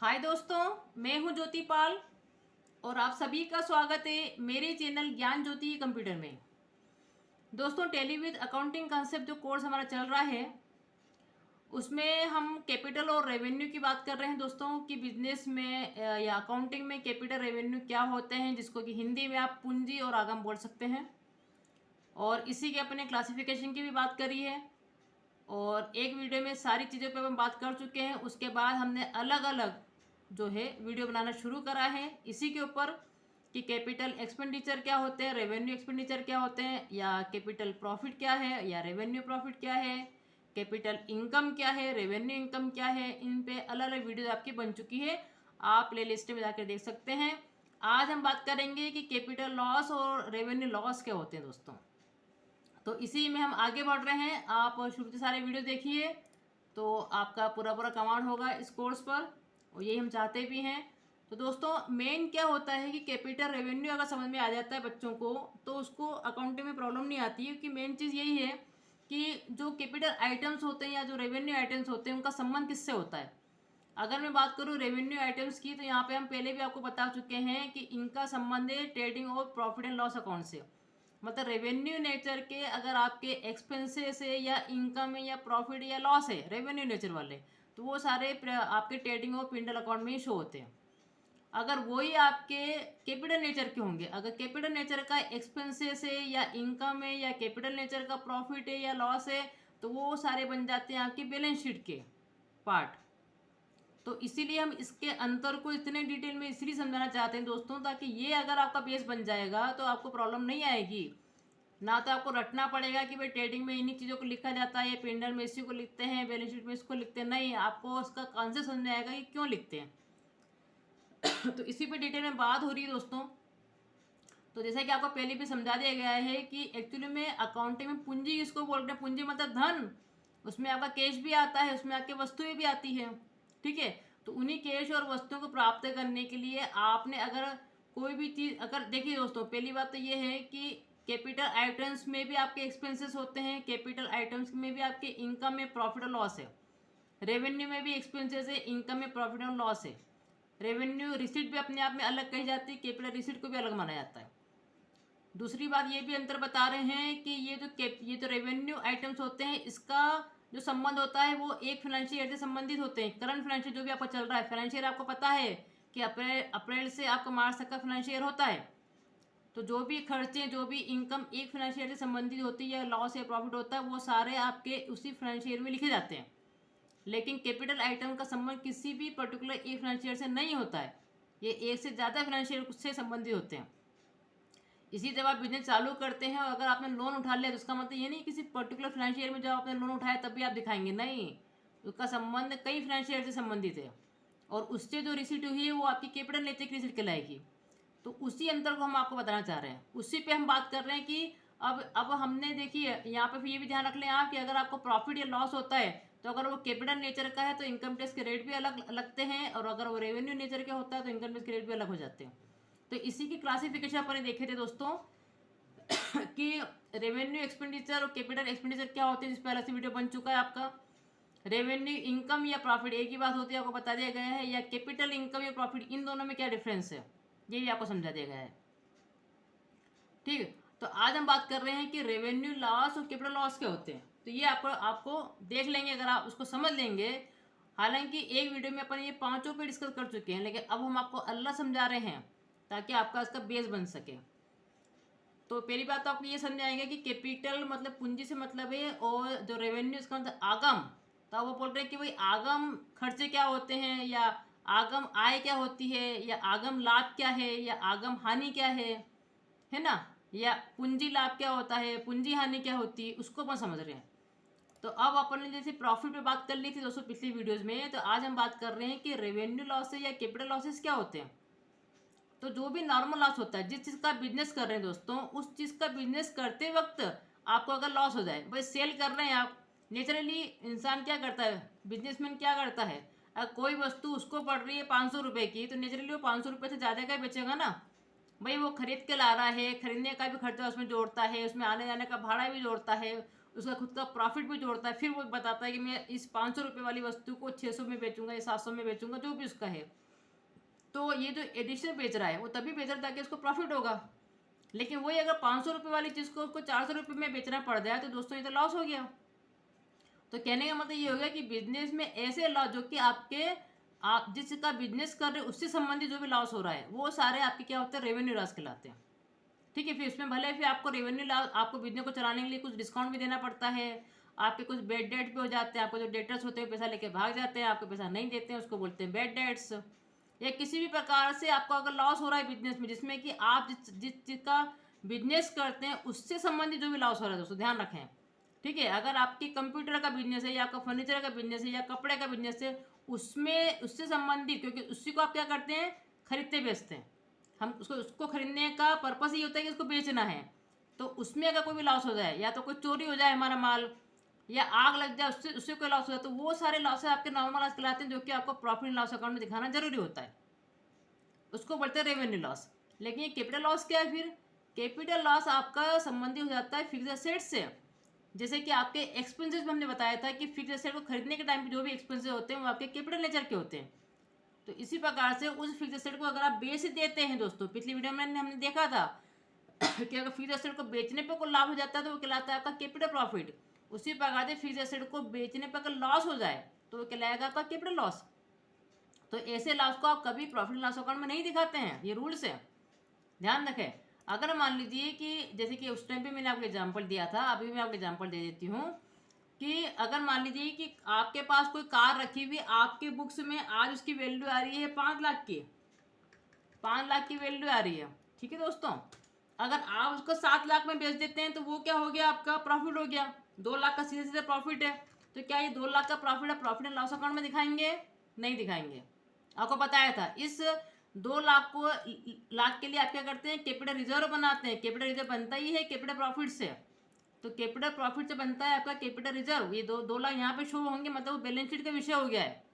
हाय दोस्तों, मैं हूं ज्योति पाल और आप सभी का स्वागत है मेरे चैनल ज्ञान ज्योति कंप्यूटर में। दोस्तों, टैली विद अकाउंटिंग कंसेप्ट जो कोर्स हमारा चल रहा है उसमें हम कैपिटल और रेवेन्यू की बात कर रहे हैं दोस्तों कि बिजनेस में या अकाउंटिंग में कैपिटल रेवेन्यू क्या होते हैं, जिसको कि हिंदी में आप पूंजी और आगम बोल सकते हैं। और इसी के अपने क्लासिफिकेशन की भी बात करी है और एक वीडियो में सारी चीज़ों पर हम बात कर चुके हैं। उसके बाद हमने अलग अलग जो है वीडियो बनाना शुरू करा है इसी के ऊपर कि कैपिटल एक्सपेंडिचर क्या होते हैं, रेवेन्यू एक्सपेंडिचर क्या होते हैं, या कैपिटल प्रॉफिट क्या है, या रेवेन्यू प्रॉफिट क्या है, कैपिटल इनकम क्या है, रेवेन्यू इनकम क्या है। इन पे अलग अलग वीडियो आपकी बन चुकी है, आप प्ले लिस्ट में जाकर देख सकते हैं। आज हम बात करेंगे कि कैपिटल लॉस और रेवेन्यू लॉस क्या होते हैं दोस्तों। तो इसी में हम आगे बढ़ रहे हैं। आप शुरू से सारे वीडियो देखिए तो आपका पूरा पूरा कमांड होगा इस कोर्स पर, और यही हम चाहते भी हैं। तो दोस्तों, मेन क्या होता है कि कैपिटल रेवेन्यू अगर समझ में आ जाता है बच्चों को तो उसको अकाउंटिंग में प्रॉब्लम नहीं आती है, क्योंकि मेन चीज़ यही है कि जो कैपिटल आइटम्स होते हैं या जो रेवेन्यू आइटम्स होते हैं उनका संबंध किससे होता है। अगर मैं बात करूँ रेवेन्यू आइटम्स की, तो यहाँ पे हम पहले भी आपको बता चुके हैं कि इनका संबंध है ट्रेडिंग और प्रॉफिट एंड लॉस अकाउंट से। मतलब रेवेन्यू नेचर के अगर आपके एक्सपेंसेस है या इनकम है या प्रॉफिट या लॉस है रेवेन्यू नेचर वाले, तो वो सारे आपके ट्रेडिंग और पिंडल अकाउंट में ही शो होते हैं। अगर वही आपके कैपिटल नेचर के होंगे, अगर कैपिटल नेचर का एक्सपेंसेस है या इनकम है या कैपिटल नेचर का प्रॉफिट है या लॉस है, तो वो सारे बन जाते हैं आपके बैलेंस शीट के पार्ट। तो इसीलिए हम इसके अंतर को इतने डिटेल में इसलिए समझाना चाहते हैं दोस्तों, ताकि ये अगर आपका बेस बन जाएगा तो आपको प्रॉब्लम नहीं आएगी। ना तो आपको रटना पड़ेगा कि भाई ट्रेडिंग में इन्हीं चीज़ों को लिखा जाता है, पिंडल में इसी को लिखते हैं, बैलेंस शीट में इसको लिखते हैं। नहीं, आपको उसका कॉन्सेप्ट समझ में आएगा कि क्यों लिखते हैं। तो इसी पे डिटेल में बात हो रही है दोस्तों। तो जैसा कि आपको पहले भी समझा दिया गया है कि एक्चुअली में अकाउंटिंग में पूंजी किसको बोलते हैं। पूंजी मतलब धन, उसमें आपका कैश भी आता है, उसमें आपकी वस्तुएं भी आती है। ठीक है, तो उन्हीं कैश और वस्तुओं को प्राप्त करने के लिए आपने अगर कोई भी चीज़, अगर देखिए दोस्तों, पहली बात तो ये है कि कैपिटल आइटम्स में भी आपके एक्सपेंसेस होते हैं, कैपिटल आइटम्स में भी आपके इनकम में प्रॉफिट और लॉस है, रेवेन्यू में भी एक्सपेंसेस है, इनकम में प्रॉफिट और लॉस है। रेवेन्यू रिसिट भी अपने आप में अलग कही जाती है, कैपिटल रिसिट को भी अलग माना जाता है। दूसरी बात ये भी अंतर बता रहे हैं कि ये जो रेवेन्यू आइटम्स होते हैं इसका जो संबंध होता है वो एक फाइनेंशियल ईयर से संबंधित होते हैं। करंट फाइनेंशियल जो भी आपका चल रहा है, फाइनेंशियल आपको पता है कि अप्रैल से आपका मार्च तक का फाइनेंशियल ईयर होता है। तो जो भी खर्चे, जो भी इनकम एक फाइनेंशियल ईयर से संबंधित होती है या लॉस या प्रॉफिट होता है, वो सारे आपके उसी फाइनेंशियल ईयर में लिखे जाते हैं। लेकिन कैपिटल आइटम का संबंध किसी भी पर्टिकुलर एक फाइनेंशियल ईयर से नहीं होता है, ये एक से ज़्यादा फाइनेंशियल ईयर से संबंधित होते हैं। इसी जब आप बिजनेस चालू करते हैं और अगर आपने लोन उठा लिया तो उसका मतलब ये नहीं किसी पर्टिकुलर फाइनेंशियल ईयर में जब आपने लोन उठाया तब भी आप दिखाएंगे, नहीं। उसका संबंध कई फाइनेंशियल ईयर से संबंधित है और उससे जो रिसीट हुई है वो आपकी कैपिटल नेचर की रिसीट कहलाएगी। तो उसी अंतर को हम आपको बताना चाह रहे हैं, उसी पे हम बात कर रहे हैं कि अब हमने देखिए यहाँ पे ये भी ध्यान रख लें आप कि अगर आपको प्रॉफिट या लॉस होता है तो अगर वो कैपिटल नेचर का है तो इनकम टैक्स के रेट भी अलग लगते हैं, और अगर वो रेवेन्यू नेचर का होता है तो इनकम टैक्स के रेट भी अलग हो जाते हैं। तो इसी की क्लासिफिकेशन अपन देखे थे दोस्तों कि रेवेन्यू एक्सपेंडिचर और कैपिटल एक्सपेंडिचर क्या होते हैं, जिस पर अलग से वीडियो बन चुका है आपका। रेवेन्यू इनकम या प्रॉफिट एक ही बात होती है, आपको बता दिया गया है, या कैपिटल इनकम या प्रॉफिट, इन दोनों में क्या डिफरेंस है ये भी आपको समझा दिया गया है। ठीक है, तो आज हम बात कर रहे हैं कि रेवेन्यू लॉस और कैपिटल लॉस क्या होते हैं। तो ये आपको आपको देख लेंगे अगर आप उसको समझ लेंगे। हालांकि एक वीडियो में अपन ये पांचों पे डिस्कस कर चुके हैं, लेकिन अब हम आपको अल्लाह समझा रहे हैं ताकि आपका इसका बेस बन सके। तो पहली बात तो आपको ये समझ आएगा कि कैपिटल मतलब पूंजी से मतलब है, और जो रेवेन्यू इसका मतलब आगम। तो वो बोल रहे हैं कि भाई आगम खर्चे क्या होते हैं, या आगम आय क्या होती है, या आगम लाभ क्या है, या आगम हानि क्या है ना, या पूंजी लाभ क्या होता है, पूंजी हानि क्या होती है, उसको अपन समझ रहे हैं। तो अब अपन ने जैसे प्रॉफिट पे बात कर ली थी दोस्तों पिछली वीडियोज में, तो आज हम बात कर रहे हैं कि रेवेन्यू लॉसेज या कैपिटल लॉसेज क्या होते हैं। तो जो भी नॉर्मल लॉस होता है, जिस चीज़ का बिजनेस कर रहे हैं दोस्तों, उस चीज़ का बिजनेस करते वक्त आपको अगर लॉस हो जाए, भाई सेल कर रहे हैं आप, नेचुरली इंसान क्या करता है, बिजनेसमैन क्या करता है, अगर कोई वस्तु उसको पड़ रही है 500 रुपये की, तो नेचुरली वो 500 रुपये से ज़्यादा का ही बेचेगा ना। भाई वो खरीद के ला रहा है, खरीदने का भी खर्चा उसमें जोड़ता है, उसमें आने जाने का भाड़ा भी जोड़ता है, उसका खुद का प्रॉफिट भी जोड़ता है, फिर वो बताता है कि मैं इस 500 रुपये वाली वस्तु को 600 में बेचूंगा या 700 में बेचूंगा, जो भी उसका है। तो ये जो एडिशनल बेच रहा है वो तभी बेच रहा है ताकि उसको प्रॉफिट होगा। लेकिन वही अगर 500 रुपये वाली चीज़ को उसको 400 रुपये में बेचना पड़ जाए तो दोस्तों ये तो लॉस हो गया। तो कहने का मतलब ये हो गया कि बिजनेस में ऐसे लॉस जो कि आप जिसका बिजनेस कर रहे हो उससे संबंधित जो भी लॉस हो रहा है वो सारे आपके क्या होते हैं, रेवेन्यू लॉस कहलाते हैं। ठीक है, फिर उसमें भले फिर आपको रेवेन्यू लॉस, आपको बिजनेस को चलाने के लिए कुछ डिस्काउंट भी देना पड़ता है, आपके कुछ बैड डेट भी हो जाते हैं, आपको जो डेटर्स होते हैं पैसा लेके भाग जाते हैं, आपको पैसा नहीं देते हैं, उसको बोलते हैं बैड डेट्स। या किसी भी प्रकार से आपको अगर लॉस हो रहा है बिजनेस में, जिसमें कि आप जिस चीज़ का बिजनेस करते हैं उससे संबंधित जो भी लॉस हो रहा है दोस्तों ध्यान रखें। ठीक है, अगर आपकी कंप्यूटर का बिजनेस है या आपका फर्नीचर का बिजनेस है या कपड़े का बिजनेस है, उसमें उससे संबंधित, क्योंकि उसी को आप क्या करते हैं, खरीदते बेचते हैं। हम उसको खरीदने का पर्पस ही होता है कि उसको बेचना है। तो उसमें अगर कोई भी लॉस हो जाए या तो कोई चोरी हो जाए हमारा माल या आग लग जाए, उससे उससे कोई लॉस हो जाए, तो वो सारे लॉस आपके नॉर्मल लॉस कहलाते हैं, जो कि आपको प्रॉफिट एंड लॉस अकाउंट में दिखाना जरूरी होता है। उसको बोलते हैं रेवेन्यू लॉस। लेकिन ये कैपिटल लॉस क्या है? फिर कैपिटल लॉस आपका संबंधित हो जाता है फिक्स एसेट से। जैसे कि आपके एक्सपेंसेस में हमने बताया था कि फिक्स एसेट को खरीदने के टाइम पे जो भी एक्सपेंसेस होते हैं वो आपके कैपिटल नेचर के होते हैं। तो इसी प्रकार से उस फिक्स एसेट को अगर आप बेच देते हैं दोस्तों, पिछली वीडियो में हमने देखा था कि अगर फिक्स एसेट को बेचने पे कोई लाभ हो जाता है तो वो कहलाता है आपका कैपिटल प्रॉफिट। उसी प्रकार से फिक्स एसेट को बेचने पर अगर लॉस हो जाए तो वो कहलाएगा आपका कैपिटल लॉस। तो ऐसे लॉस को आप कभी प्रॉफिट लॉस अकाउंट में नहीं दिखाते हैं, ये रूल्स है, ध्यान रखें। अगर मान लीजिए कि जैसे कि उस टाइम पे मैंने आपको एग्जांपल दिया था, अभी मैं आपको एग्जांपल दे देती हूँ कि अगर मान लीजिए कि आपके पास कोई कार रखी हुई, आपके बुक्स में आज उसकी वैल्यू आ रही है 5 लाख की, 5 लाख की वैल्यू आ रही है। ठीक है दोस्तों, अगर आप उसको 7 लाख में बेच देते हैं तो वो क्या हो गया, आपका प्रॉफिट हो गया। 2 लाख का सीधे सीधे प्रॉफिट है। तो क्या ये 2 लाख का प्रॉफिट है प्रॉफिट एंड लॉस अकाउंट में दिखाएंगे? नहीं दिखाएंगे। आपको बताया था इस 2 लाख के लिए आप क्या करते हैं, कैपिटल रिजर्व बनाते हैं। कैपिटल रिजर्व बनता ही है कैपिटल प्रॉफिट से। तो कैपिटल प्रॉफिट से बनता है आपका कैपिटल रिजर्व। ये 2 लाख यहाँ पे शो होंगे, मतलब वो बैलेंस शीट का विषय हो गया है।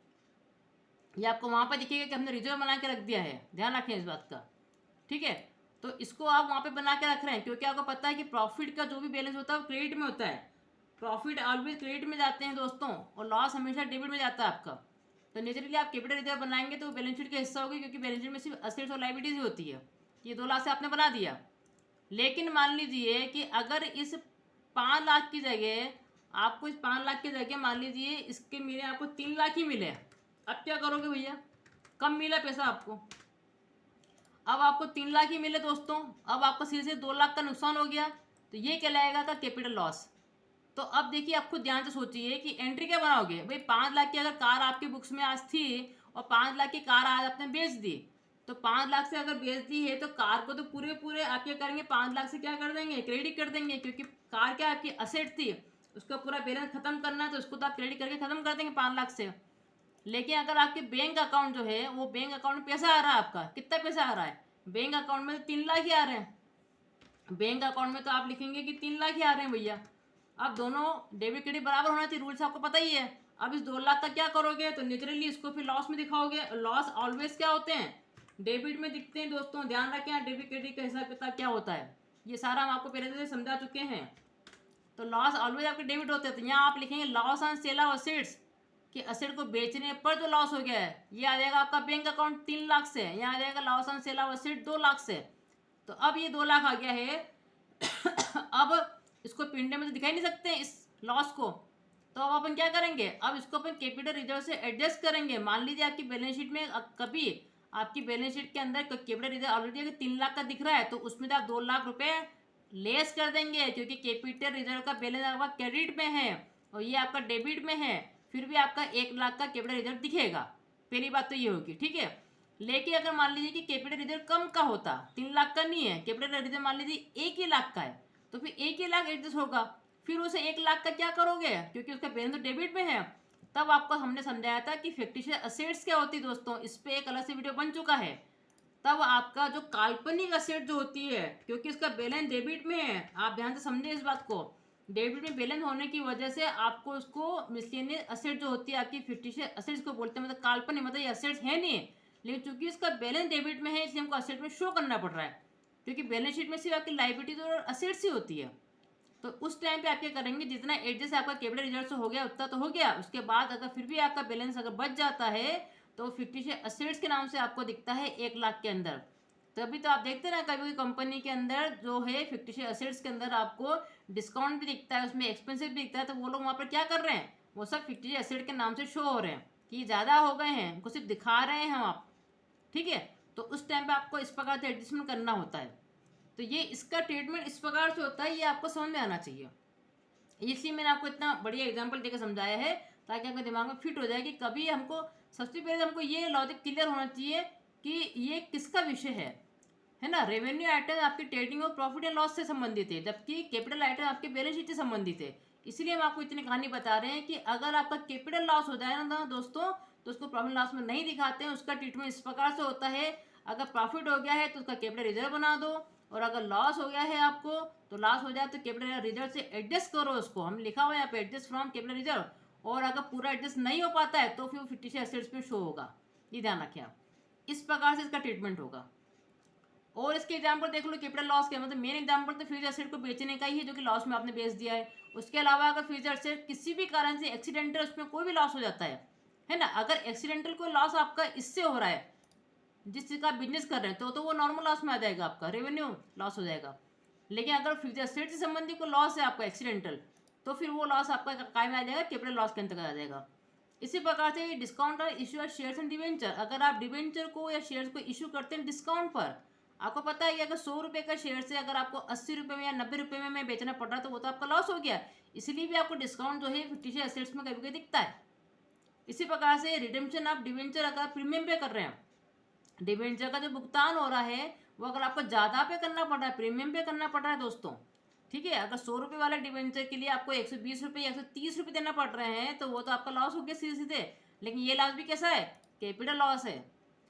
ये आपको वहाँ पर दिखेगा कि हमने रिजर्व बना के रख दिया है, ध्यान रखें इस बात का। ठीक है, तो इसको आप वहाँ पे बना के रख रहे हैं क्योंकि आपको पता है कि प्रॉफिट का जो भी बैलेंस होता है वो क्रेडिट में होता है। प्रॉफिट ऑलवेज क्रेडिट में जाते हैं दोस्तों, और लॉस हमेशा डेबिट में जाता है आपका। तो नेचुरली आप कैपिटल रिजर्व बनाएंगे तो बैलेंस शीट का हिस्सा होगी, क्योंकि बैलेंस शीट में सिर्फ असेट्स और लायबिलिटीज ही होती है। ये 2 लाख से आपने बना दिया। लेकिन मान लीजिए कि अगर इस 5 लाख की जगह आपको, इस 5 लाख की जगह मान लीजिए इसके मिले आपको 3 लाख ही मिले, अब क्या करोगे भैया? कम मिला पैसा आपको, अब आपको 3 लाख ही मिले दोस्तों, अब आपका सीधे 2 लाख का नुकसान हो गया। तो ये कहलाएगा का कैपिटल लॉस। तो अब देखिए, आप खुद ध्यान से सोचिए कि एंट्री क्या बनाओगे भाई। 5 लाख की अगर कार आपकी बुक्स में आज थी और 5 लाख की कार आज आपने बेच दी, तो 5 लाख से अगर बेच दी है तो कार को तो पूरे पूरे आप क्या करेंगे, 5 लाख से क्या कर देंगे, क्रेडिट कर देंगे, क्योंकि कार क्या आपकी असेट थी, उसका पूरा बैलेंस खत्म करना है तो उसको तो आप क्रेडिट करके खत्म कर देंगे 5 लाख से। लेकिन अगर आपके बैंक अकाउंट जो है वो बैंक अकाउंट में पैसा आ रहा है, आपका कितना पैसा आ रहा है, बैंक अकाउंट में तो 3 लाख ही आ रहे हैं। बैंक अकाउंट में तो आप लिखेंगे कि 3 लाख ही आ रहे हैं भैया। अब दोनों डेबिट क्रेडिट बराबर होना चाहिए, रूल्स आपको पता ही है। अब इस 2 लाख का क्या करोगे, तो नेचुरली इसको फिर लॉस में दिखाओगे। लॉस ऑलवेज क्या होते हैं, डेबिट में दिखते हैं दोस्तों, ध्यान रखें। डेबिट क्रेडिट का हिसाब किताब क्या होता है ये सारा हम आपको पहले से समझा चुके हैं। तो लॉस ऑलवेज आपके डेबिट होते हैं। तो यहाँ आप लिखेंगे loss on sale of assets, कि असेट को बेचने पर जो लॉस हो गया है, ये आ जाएगा आपका बैंक अकाउंट 3 लाख से। यहाँ आ जाएगा loss on sale of asset 2 lakh से। तो अब ये 2 लाख आ गया है अब इसको पिंडे में तो दिखाई नहीं सकते इस लॉस को, तो अब अपन क्या करेंगे, अब इसको अपन कैपिटल रिजर्व से एडजस्ट करेंगे। मान लीजिए आपकी बैलेंस शीट में कभी आपकी बैलेंस शीट के अंदर कैपिटल रिजर्व ऑलरेडी अगर 3 लाख का दिख रहा है तो उसमें तो आप 2 लाख रुपए लेस कर देंगे, क्योंकि कैपिटल रिजर्व का बैलेंस आपका क्रेडिट में है और ये आपका डेबिट में है। फिर भी आपका 1 लाख का कैपिटल रिजर्व दिखेगा, पहली बात तो ये होगी। ठीक है, लेकिन अगर मान लीजिए कि कैपिटल रिजर्व कम का होता, 3 लाख का नहीं है, कैपिटल रिजर्व मान लीजिए 1 ही लाख का है, तो फिर 1 ही लाख एडजस्ट होगा। फिर उसे 1 लाख का क्या करोगे, क्योंकि उसका बैलेंस तो डेबिट में है। तब आपको हमने समझाया था कि फिक्टिशियस असेट्स क्या होती है दोस्तों, इस पर एक अलग से वीडियो बन चुका है। तब आपका जो काल्पनिक असेट जो होती है, क्योंकि इसका बैलेंस डेबिट में है, आप ध्यान से समझे इस बात को, डेबिट में बैलेंस होने की वजह से आपको उसको मिसलेनियस असेट जो होती है आपकी फिक्टिशियस असेट्स को बोलते हैं, मतलब काल्पनिक, मतलब ये असेट्स है नहीं, लेकिन चूंकि इसका बैलेंस डेबिट में है इसलिए हमको असेट में शो करना पड़ रहा है, क्योंकि बैलेंस शीट में सिर्फ आपकी लाइबिलिटीज और असेट्स ही होती है। तो उस टाइम पे आप क्या करेंगे, जितना एडजस्ट आपका कैपिटल रिजर्व से हो गया उतना तो हो गया, उसके बाद अगर फिर भी आपका बैलेंस अगर बच जाता है तो फिक्टिशियस एसेट्स के नाम से आपको दिखता है 1 लाख के अंदर। तभी तो आप देखते हैं ना कभी कंपनी के अंदर जो है फिक्टिशियस एसेट्स के अंदर आपको डिस्काउंट भी दिखता है, उसमें एक्सपेंसिव भी दिखता है, तो वो लोग वहाँ पर क्या कर रहे हैं, वो सब फिक्टिशियस एसेट के नाम से शो हो रहे हैं कि ज़्यादा हो गए हैं, उनको सिर्फ दिखा रहे हैं हम आप। ठीक है, तो उस टाइम पे आपको इस प्रकार से एडजस्टमेंट करना होता है। तो ये इसका ट्रीटमेंट इस प्रकार से होता है, ये आपको समझ में आना चाहिए। इसलिए मैंने आपको इतना बढ़िया एग्जांपल देकर समझाया है ताकि आपके दिमाग में फिट हो जाए कि कभी हमको सबसे पहले हमको ये लॉजिक क्लियर होना चाहिए कि ये किसका विषय है ना। रेवेन्यू आइटम आपकी ट्रेडिंग और प्रॉफिट एंड लॉस से संबंधित है, जबकि कैपिटल आइटम आपके बैलेंस शीट से संबंधित है। इसलिए हम आपको इतनी कहानी बता रहे हैं कि अगर आपका कैपिटल लॉस हो जाए ना दोस्तों, तो उसको प्रॉफिट लॉस में नहीं दिखाते हैं, उसका ट्रीटमेंट इस प्रकार से होता है। अगर प्रॉफिट हो गया है तो उसका कैपिटल रिजर्व बना दो, और अगर लॉस हो गया है आपको तो लॉस हो जाए तो कैपिटल रिजर्व से एडजस्ट करो उसको, हम लिखा हुआ है यहाँ पे एडजस्ट फ्रॉम कैपिटल रिजर्व। और अगर पूरा एडजस्ट नहीं हो पाता है तो फिर वो फिक्टिशियस एसेट्स पे शो होगा, ये ध्यान रखें आप। इस प्रकार से इसका ट्रीटमेंट होगा। और इसके एग्जाम्पल देख लो कैपिटल लॉस के, मतलब मेन एग्जाम्पल तो फ्यूचर एसेट को बेचने का ही है जो कि लॉस में आपने बेच दिया है। उसके अलावा अगर फ्यूचर एसेट किसी भी कारण से एक्सीडेंटल उसमें कोई भी लॉस हो जाता है ना, अगर एक्सीडेंटल कोई लॉस आपका इससे हो रहा है जिस चीज़ का आप बिजनेस कर रहे हैं तो वो नॉर्मल लॉस में आ जाएगा, आपका रेवेन्यू लॉस हो जाएगा। लेकिन अगर फ्यूचर एसेट से संबंधित कोई लॉस है आपका एक्सीडेंटल, तो फिर वो लॉस आपका काय में आ जाएगा, कैपिटल लॉस के अंतर्गत आ जाएगा। इसी प्रकार से डिस्काउंट और इशू शेयर्स एंड डिवेंचर, अगर आप डिवेंचर को या शेयर्स को इशू करते हैं डिस्काउंट पर, आपको पता है कि अगर 100 रुपये का शेयर से अगर आपको 80 रुपये में या 90 रुपये में बेचना पड़ रहा है तो वो तो आपका लॉस हो गया। इसलिए भी आपको डिस्काउंट जो है फिक्टिशियस एसेट्स में कभी कभी दिखता है। इसी प्रकार से रिडेम्पशन ऑफ डिवेंचर, अगर प्रीमियम पे कर रहे हैं, डिवेंचर का जो भुगतान हो रहा है वो अगर आपको ज़्यादा पे करना पड़ रहा है, प्रीमियम पे करना पड़ रहा है दोस्तों, ठीक है, अगर 100 रुपये वाले डिवेंचर के लिए आपको 120 रुपये या 130 रुपये देना पड़ रहे हैं तो वो तो आपका लॉस हो गया सीधे सीधे। लेकिन ये लॉस भी कैसा है, कैपिटल लॉस है,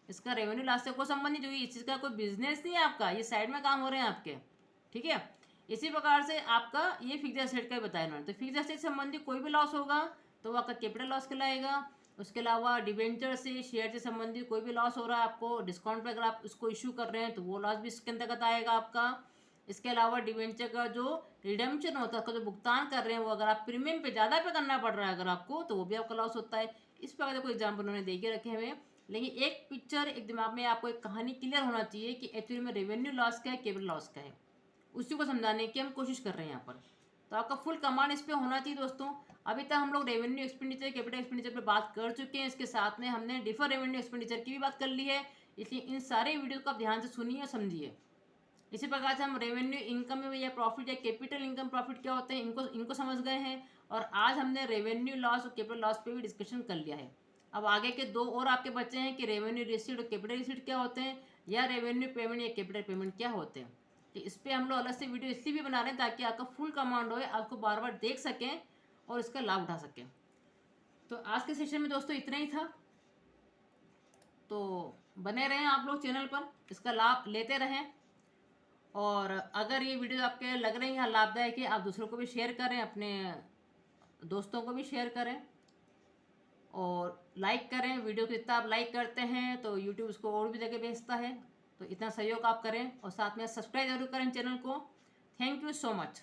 इसका रेवेन्यू लॉस से कोई संबंध नहीं, इस चीज़ का कोई बिजनेस नहीं है आपका, ये साइड में काम हो रहे हैं आपके। ठीक है, इसी प्रकार से आपका ये फिक्स्ड एसेट का ही बताया इन्होंने। तो फिक्स्ड एसेट से संबंधित कोई भी लॉस होगा तो वो आपका कैपिटल लॉस कहलाएगा। उसके अलावा डिवेंचर से शेयर से संबंधित कोई भी लॉस हो रहा है आपको डिस्काउंट पर, अगर आप उसको इशू कर रहे हैं तो वो लॉस भी इसके अंतर्गत आएगा आपका। इसके अलावा डिवेंचर का जो रिडेम्पशन होता है, उसका जो भुगतान कर रहे हैं वो अगर आप प्रीमियम पे ज़्यादा पे करना पड़ रहा है अगर आपको, तो वो भी आपका लॉस होता है। इस प्रकार कोई एग्जाम्पल उन्होंने दे के रखे हुए हैं। लेकिन एक पिक्चर एक दिमाग में आपको एक कहानी क्लियर होना चाहिए कि एक्चुअली में रेवेन्यू लॉस क्या है, कैपिटल लॉस क्या है, उसी को समझाने की हम कोशिश कर रहे हैं यहाँ पर। तो आपका फुल कमांड इस पर होना चाहिए दोस्तों। अभी तक हम लोग रेवेन्यू एक्सपेंडिचर कैपिटल एक्सपेंडिचर पर बात कर चुके हैं, इसके साथ में हमने डिफर रेवेन्यू एक्सपेंडिचर की भी बात कर ली है। इसलिए इन सारे वीडियो को आप ध्यान से सुनिए और समझिए। इसी प्रकार से हम रेवेन्यू इनकम में या प्रॉफिट या कैपिटल इनकम प्रॉफिट क्या होते हैं इनको समझ गए हैं। और आज हमने रेवेन्यू लॉस और कैपिटल लॉस पे भी डिस्कशन कर लिया है। अब आगे के 2 और आपके बच्चे हैं कि रेवेन्यू रिसीट और कैपिटल रिसीट क्या होते हैं, या रेवेन्यू पेमेंट या कैपिटल पेमेंट क्या होते हैं। तो इस पर हम लोग अलग से वीडियो इसलिए भी बना रहे हैं ताकि आपका फुल कमांड हो, आपको बार बार देख सकें और इसका लाभ उठा सकें। तो आज के सेशन में दोस्तों इतना ही था। तो बने रहें आप लोग चैनल पर, इसका लाभ लेते रहें। और अगर ये वीडियो आपके लग रही हैं लाभदायक है, आप दूसरों को भी शेयर करें, अपने दोस्तों को भी शेयर करें और लाइक करें। वीडियो को इतना आप लाइक करते हैं तो यूट्यूब उसको और भी जगह भेजता है। तो इतना सहयोग आप करें और साथ में सब्सक्राइब जरूर करें चैनल को। Thank you so much.